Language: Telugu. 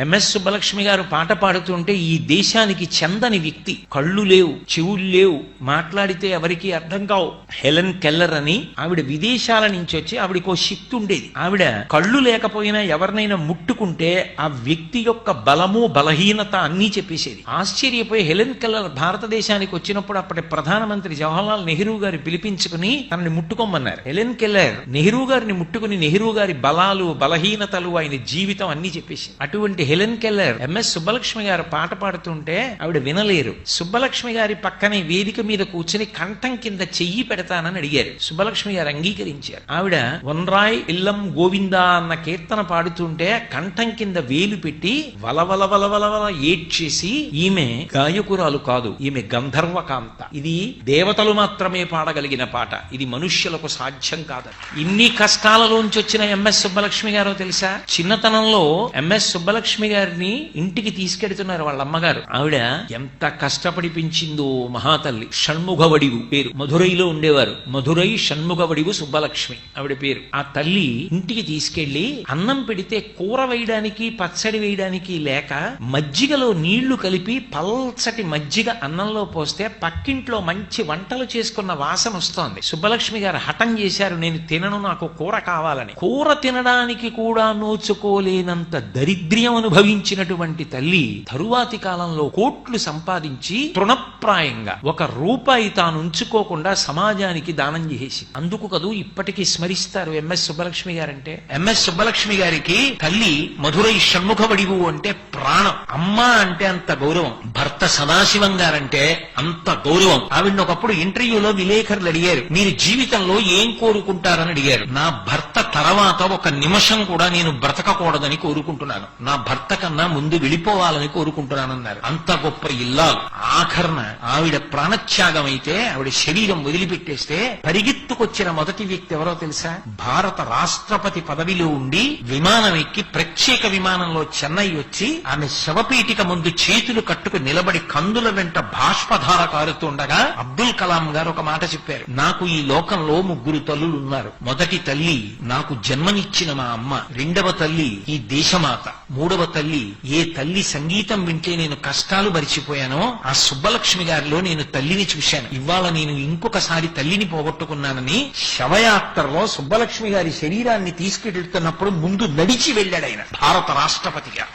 ఎంఎస్ సుబ్బలక్ష్మి గారు పాట పాడుతుంటే ఈ దేశానికి చెందని వ్యక్తి, కళ్ళు లేవు, చెవులు లేవు, మాట్లాడితే ఎవరికి అర్థం కావు. హెలెన్ కెల్లర్ అని ఆవిడ విదేశాల నుంచి వచ్చి ఆవిడకో శక్తి ఉండేది. ఆవిడ కళ్ళు లేకపోయినా ఎవరినైనా ముట్టుకుంటే ఆ వ్యక్తి యొక్క బలము బలహీనత అన్నీ చెప్పేసేది. ఆశ్చర్యపోయి హెలెన్ కెల్లర్ భారతదేశానికి వచ్చినప్పుడు అప్పటి ప్రధానమంత్రి జవహర్లాల్ నెహ్రూ గారు పిలిపించుకుని తనని ముట్టుకోమన్నారు. హెలెన్ కెల్లర్ నెహ్రూ గారిని ముట్టుకుని నెహ్రూ గారి బలాలు బలహీనతలు ఆయన జీవితం అన్ని చెప్పేసి. అటువంటి హెలెన్ కెల్లర్ ఎంఎస్ సుబ్బలక్ష్మి గారు పాట పాడుతుంటే ఆవిడ వినలేరు. సుబ్బలక్ష్మి గారి పక్కనే వేదిక మీద కూర్చుని కంఠం కింద చెయ్యి పెడతానని అడిగారు. సుబ్బలక్ష్మి గారు అంగీకరించారు. ఆవిడ వన్రాయ్ ఇల్లం గోవిందా అన్న కీర్తన పాడుతుంటే కంఠం కింద వేలు పెట్టి వలవల వలవల ఏడ్చేసి, ఈమె గాయకురాలు కాదు, ఈమె గంధర్వకాంత, ఇది దేవతలు మాత్రమే పాడగలిగిన పాట, ఇది మనుష్యులకు సాధ్యం కాదు. ఇన్ని కష్టాలలోంచి వచ్చిన ఎంఎస్ సుబ్బలక్ష్మి గారో తెలుసా? చిన్నతనంలో ఎంఎస్ సుబ్బలక్ష్మి గారిని ఇంటికి తీసుకెడుతున్నారు వాళ్ళ అమ్మగారు. ఆవిడ ఎంత కష్టపడి పెంచిందో మహాతల్లి. షణ్ముఖవడివు పేరు, మధురైలో ఉండేవారు. మధురై షణ్ముఖవడివు సుబ్బలక్ష్మి ఆవిడ పేరు. ఆ తల్లి ఇంటికి తీసుకెళ్లి అన్నం పెడితే కూర వేయడానికి పచ్చడి వేయడానికి లేక మజ్జిగలో నీళ్లు కలిపి పల్చటి మజ్జిగ అన్నంలో పోస్తే పక్కింట్లో మంచి వంటలు చేసుకున్న వాసన వస్తోంది. సుబ్బలక్ష్మి గారు హఠం చేశారు, నేను తినను, నాకు కూర కావాలని. కూర తినడానికి కూడా నోచుకోలేనంత దరిద్ర్యం అనుభవించినటువంటి తల్లి తరువాతి కాలంలో కోట్లు సంపాదించి తృణప్రాయంగా ₹1 తాను ఉంచుకోకుండా సమాజానికి దానం చేసి. అందుకు కదూ ఇప్పటికీ స్మరిస్తారు ఎంఎస్ సుబ్బలక్ష్మి గారంటే. ఎంఎస్ సుబ్బలక్ష్మి గారికి తల్లి మధురై షణ్ముఖవడివు అంటే ప్రాణం. అమ్మ అంటే అంత గౌరవం. భర్త సదాశివం గారంటే అంత గౌరవం. ఆవిడ ఒకప్పుడు ఇంటర్వ్యూలో విలేకరులు అడిగారు, మీరు జీవితంలో ఏం కోరుకుంటారని అడిగారు. నా భర్త తర్వాత ఒక నిమిషం కూడా నేను బ్రతకకూడదని కోరుకుంటున్నాను, నా భర్త కన్నా ముందు వెళ్ళిపోవాలని కోరుకుంటున్నానన్నారు. అంత గొప్ప ఇల్లాలు. ఆఖరణ ఆవిడ ప్రాణత్యాగం అయితే, ఆవిడ శరీరం వదిలిపెట్టేస్తే పరిగెత్తుకొచ్చిన మొదటి వ్యక్తి ఎవరో తెలుసా? భారత రాష్ట్రపతి పదవిలో ఉండి విమానం ఎక్కి ప్రత్యేక విమానంలో చెన్నై వచ్చి ఆమె శవపీఠిక ముందు చేతులు కట్టుకు నిలబడి కందుల వెంట బాష్పధార కారుతుండగా అబ్దుల్ కలాం గారు ఒక మాట చెప్పారు, నాకు ఈ లోకంలో 3 తల్లులు ఉన్నారు. మొదటి తల్లి నాకు జన్మనిచ్చిన మా అమ్మ, రెండవ తల్లి ఈ దేశమాత, మూడవ తల్లి ఏ తల్లి సంగీతం వింటే నేను కష్టాలు మరిచిపోయానో ఆ సుబ్బలక్ష్మి గారిలో నేను తల్లిని చూశాను. ఇవాళ నేను ఇంకొకసారి తల్లిని పోగొట్టుకున్నానని శవయాత్రలో సుబ్బలక్ష్మి గారి శరీరాన్ని తీసుకెళ్తున్నప్పుడు ముందు నడిచి వెళ్ళాడు ఆయన భారత రాష్ట్రపతిగా.